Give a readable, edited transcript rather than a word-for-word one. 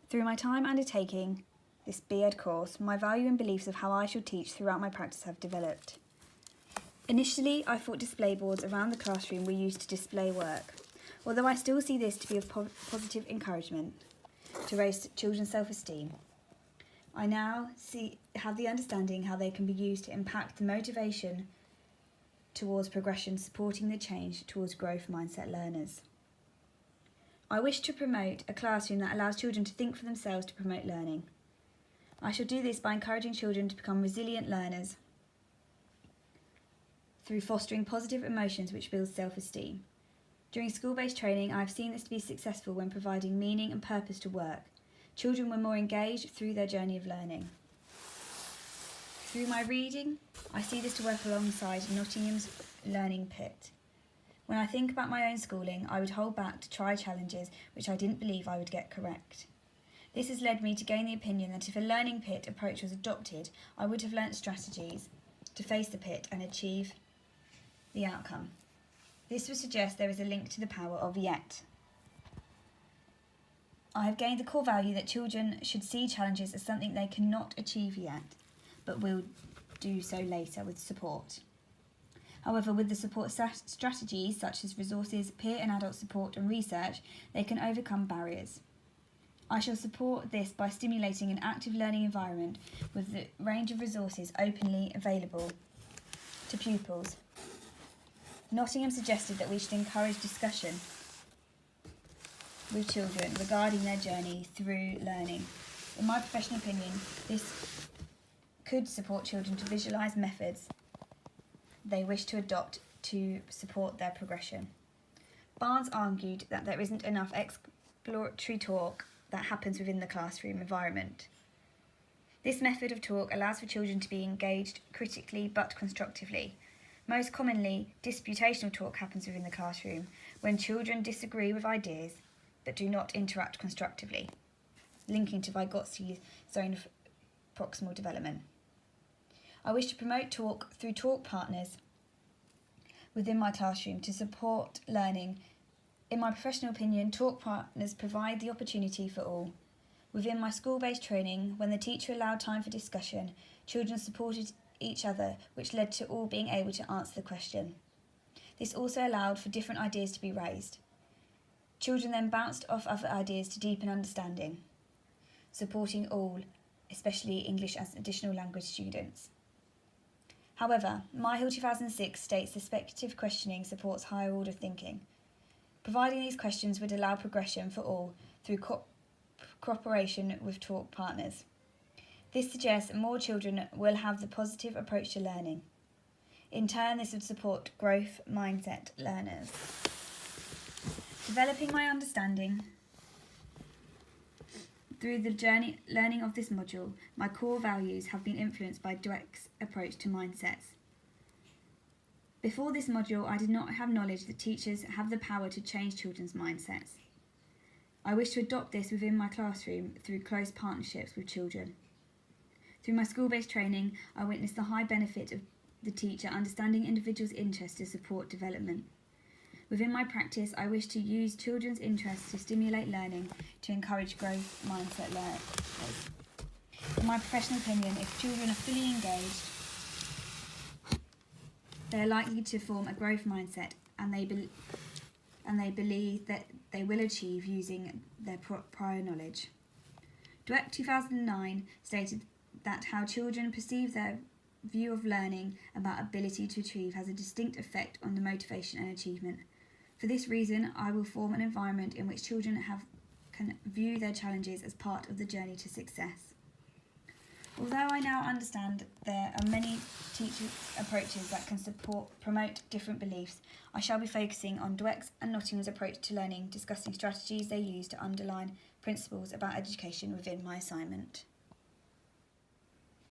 Through my time undertaking this BEd course, my value and beliefs of how I shall teach throughout my practice have developed. Initially, I thought display boards around the classroom were used to display work, although I still see this to be of positive encouragement to raise children's self-esteem. I now have the understanding how they can be used to impact the motivation towards progression, supporting the change towards growth mindset learners. I wish to promote a classroom that allows children to think for themselves to promote learning. I shall do this by encouraging children to become resilient learners through fostering positive emotions which build self-esteem. During school-based training, I have seen this to be successful when providing meaning and purpose to work. Children were more engaged through their journey of learning. Through my reading, I see this to work alongside Nottingham's Learning Pit. When I think about my own schooling, I would hold back to try challenges which I didn't believe I would get correct. This has led me to gain the opinion that if a learning pit approach was adopted, I would have learnt strategies to face the pit and achieve the outcome. This would suggest there is a link to the power of yet. I have gained the core value that children should see challenges as something they cannot achieve yet, but will do so later with support. However, with the support strategies such as resources, peer and adult support and research, they can overcome barriers. I shall support this by stimulating an active learning environment with the range of resources openly available to pupils. Nottingham suggested that we should encourage discussion with children regarding their journey through learning. In my professional opinion, this could support children to visualise methods they wish to adopt to support their progression. Barnes argued that there isn't enough exploratory talk that happens within the classroom environment. This method of talk allows for children to be engaged critically but constructively. Most commonly, disputational talk happens within the classroom when children disagree with ideas but do not interact constructively, linking to Vygotski's zone of proximal development. I wish to promote talk through talk partners within my classroom to support learning. In my professional opinion, talk partners provide the opportunity for all. Within my school-based training, when the teacher allowed time for discussion, children supported each other, which led to all being able to answer the question. This also allowed for different ideas to be raised. Children then bounced off other ideas to deepen understanding, supporting all, especially English as additional language students. However, MyHill 2006 states that speculative questioning supports higher order thinking. Providing these questions would allow progression for all through cooperation with talk partners. This suggests that more children will have the positive approach to learning. In turn, this would support growth mindset learners. Developing my understanding through the learning of this module, my core values have been influenced by Dweck's approach to mindsets. Before this module, I did not have knowledge that teachers have the power to change children's mindsets. I wish to adopt this within my classroom through close partnerships with children. Through my school-based training, I witnessed the high benefit of the teacher understanding individuals' interests to support development. Within my practice, I wish to use children's interests to stimulate learning to encourage growth mindset learners. In my professional opinion, if children are fully engaged, they are likely to form a growth mindset and they believe that they will achieve using their prior knowledge. Dweck 2009 stated that how children perceive their view of learning about ability to achieve has a distinct effect on the motivation and achievement. For this reason, I will form an environment in which children can view their challenges as part of the journey to success. Although I now understand there are many teaching approaches that can promote different beliefs, I shall be focusing on Dweck's and Nottingham's approach to learning, discussing strategies they use to underline principles about education within my assignment.